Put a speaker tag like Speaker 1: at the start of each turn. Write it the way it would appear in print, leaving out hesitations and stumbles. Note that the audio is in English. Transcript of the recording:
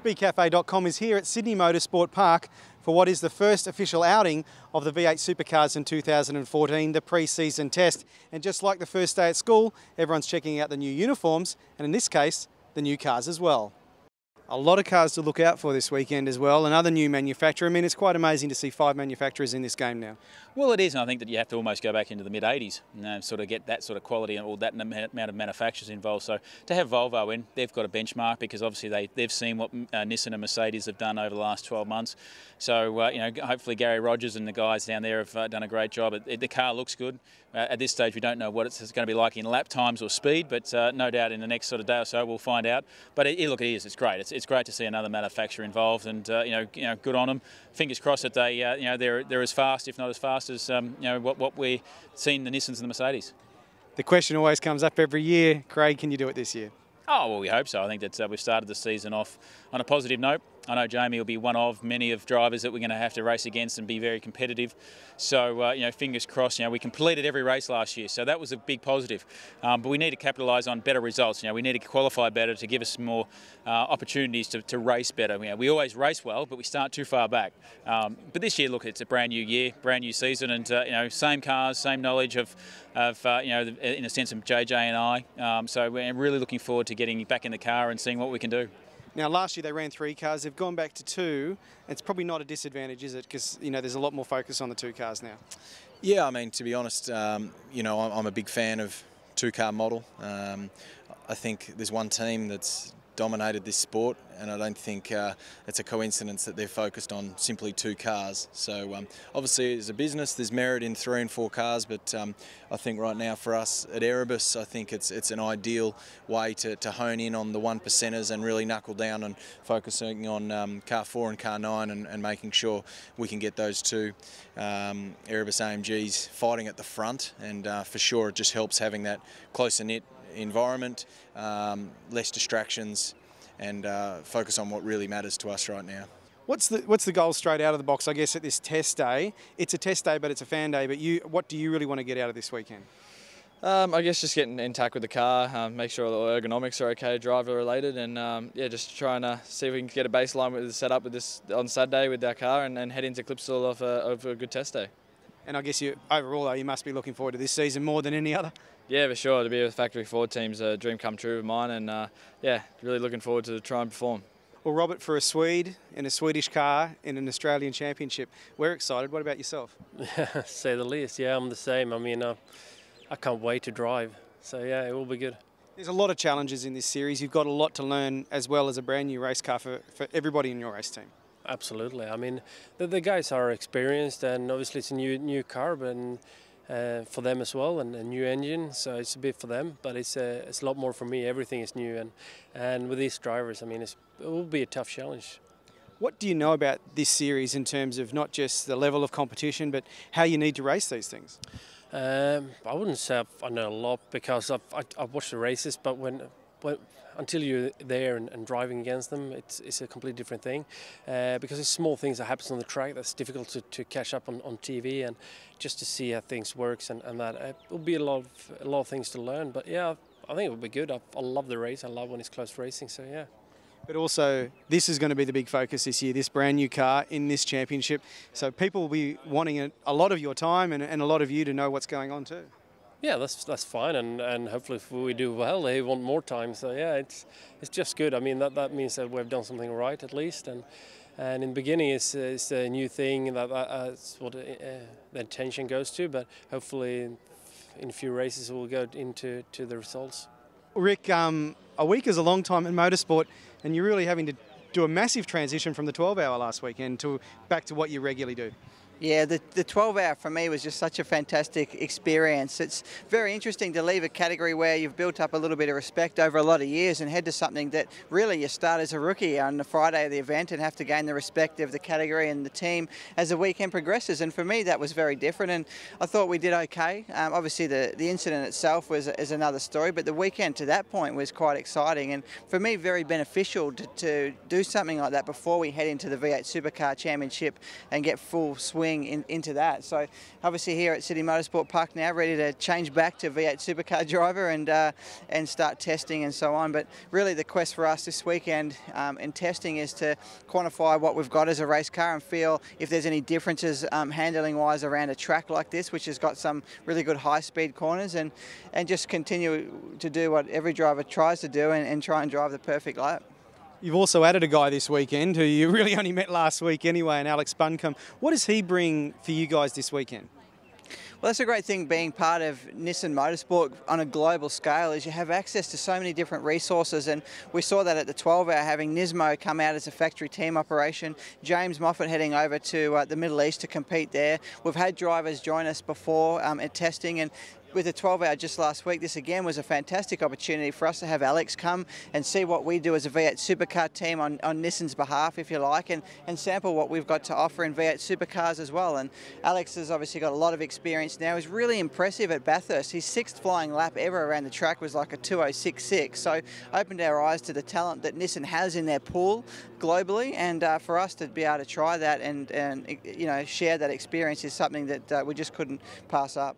Speaker 1: Speedcafe.com is here at Sydney Motorsport Park for what is the first official outing of the V8 Supercars in 2014, the pre-season test. And just like the first day at school, everyone's checking out the new uniforms, and in this case, the new cars as well. A lot of cars to look out for this weekend as well. Another new manufacturer. I mean, it's quite amazing to see 5 manufacturers in this game now.
Speaker 2: Well, it is, and I think that you have to almost go back into the mid-80s and sort of get that sort of quality and all that amount of manufacturers involved. So to have Volvo in, they've got a benchmark because obviously they've seen what Nissan and Mercedes have done over the last 12 months. So, you know, hopefully Gary Rogers and the guys down there have done a great job. The car looks good. At this stage, we don't know what it's going to be like in lap times or speed, but no doubt in the next sort of day or so we'll find out. But look, it is. It's great. It's great to see another manufacturer involved, and you know, good on them. Fingers crossed that they, you know, they're as fast, if not as fast as you know what we've seen the Nissans and the Mercedes.
Speaker 1: The question always comes up every year, Craig, can you do it this year?
Speaker 2: Oh, well, we hope so. I think that we've started the season off on a positive note. I know Jamie will be one of many of drivers that we're going to have to race against and be very competitive. So, you know, fingers crossed. You know, we completed every race last year, so that was a big positive. But we need to capitalise on better results. You know, we need to qualify better to give us more opportunities to race better. You know, we always race well, but we start too far back. But this year, look, it's a brand new year, brand new season, and you know, same cars, same knowledge of you know, in a sense of JJ and I. So we're really looking forward to getting back in the car and seeing what we can do.
Speaker 1: Now, last year they ran 3 cars. They've gone back to 2. It's probably not a disadvantage, is it? Because, you know, there's a lot more focus on the 2 cars now.
Speaker 3: Yeah, I mean, to be honest, you know, I'm a big fan of 2-car model. I think there's one team that's dominated this sport, and I don't think it's a coincidence that they're focused on simply 2 cars. So obviously as a business there's merit in 3 and 4 cars, but I think right now for us at Erebus, I think it's an ideal way to hone in on the 1%ers and really knuckle down on focusing on car 4 and car 9 and making sure we can get those 2 Erebus AMGs fighting at the front, and for sure it just helps having that closer knit environment, less distractions, and focus on what really matters to us right now.
Speaker 1: What's the goal straight out of the box, I guess, at this test day? It's a test day, but it's a fan day. But what do you really want to get out of this weekend?
Speaker 4: I guess just getting intact with the car, make sure all the ergonomics are okay, driver related, and yeah, just trying to see if we can get a baseline with the setup with this on Saturday with our car, and head into Clipsal of a good test day. And
Speaker 1: I guess overall, though, you must be looking forward to this season more than any other.
Speaker 4: Yeah, for sure. To be with Factory Ford team's a dream come true of mine, and yeah, really looking forward to try and perform.
Speaker 1: Well, Robert, for a Swede in a Swedish car in an Australian championship, we're excited. What about yourself?
Speaker 5: Yeah, say the least. Yeah, I'm the same. I mean, I can't wait to drive. So yeah, it will be good.
Speaker 1: There's a lot of challenges in this series. You've got a lot to learn as well as a brand new race car for everybody in your race team.
Speaker 5: Absolutely. I mean, the guys are experienced, and obviously it's a new car, but for them as well, and a new engine, so it's a bit for them, but it's a lot more for me. Everything is new, and with these drivers, I mean, it will be a tough challenge.
Speaker 1: What do you know about this series in terms of not just the level of competition, but how you need to race these things?
Speaker 5: I wouldn't say I know a lot, because I've watched the races, but until you're there and driving against them, it's a completely different thing, because it's small things that happen on the track that's difficult to catch up on TV, and just to see how things works, and that it will be a lot of things to learn. But yeah, I think it will be good. I love the race. I love when it's close racing. So yeah.
Speaker 1: But also, this is going to be the big focus this year, this brand new car in this championship. So people will be wanting a lot of your time and a lot of you to know what's going on too.
Speaker 5: Yeah, that's fine, and hopefully if we do well, they want more time. So yeah, it's just good. I mean, that means that we've done something right at least, and in the beginning it's a new thing that's what the attention goes to. But hopefully in a few races we'll go into the results.
Speaker 1: Rick, a week is a long time in motorsport, and you're really having to do a massive transition from the 12-hour last weekend back to what you regularly do.
Speaker 6: Yeah, the 12-hour for me was just such a fantastic experience. It's very interesting to leave a category where you've built up a little bit of respect over a lot of years and head to something that really you start as a rookie on the Friday of the event and have to gain the respect of the category and the team as the weekend progresses. And for me, that was very different, and I thought we did okay. Obviously, the incident itself is another story, but the weekend to that point was quite exciting, and for me, very beneficial to do something like that before we head into the V8 Supercar Championship and get full swing swing into that. So obviously here at Sydney Motorsport Park now, ready to change back to V8 Supercar driver and start testing and so on. But really the quest for us this weekend in testing is to quantify what we've got as a race car and feel if there's any differences handling wise around a track like this, which has got some really good high speed corners, and just continue to do what every driver tries to do and try and drive the perfect lap.
Speaker 1: You've also added a guy this weekend who you really only met last week anyway, and Alex Buncombe. What does he bring for you guys this weekend?
Speaker 6: Well, that's a great thing being part of Nissan Motorsport on a global scale, is you have access to so many different resources, and we saw that at the 12 hour, having Nismo come out as a factory team operation, James Moffat heading over to the Middle East to compete there. We've had drivers join us before at testing, and with the 12 hour just last week, this again was a fantastic opportunity for us to have Alex come and see what we do as a V8 Supercar team on Nissan's behalf, if you like, and sample what we've got to offer in V8 Supercars as well. And Alex has obviously got a lot of experience now. He's really impressive at Bathurst. His 6th flying lap ever around the track was like a 2:06.6. So opened our eyes to the talent that Nissan has in their pool globally, and for us to be able to try that and you know, share that experience is something that we just couldn't pass up.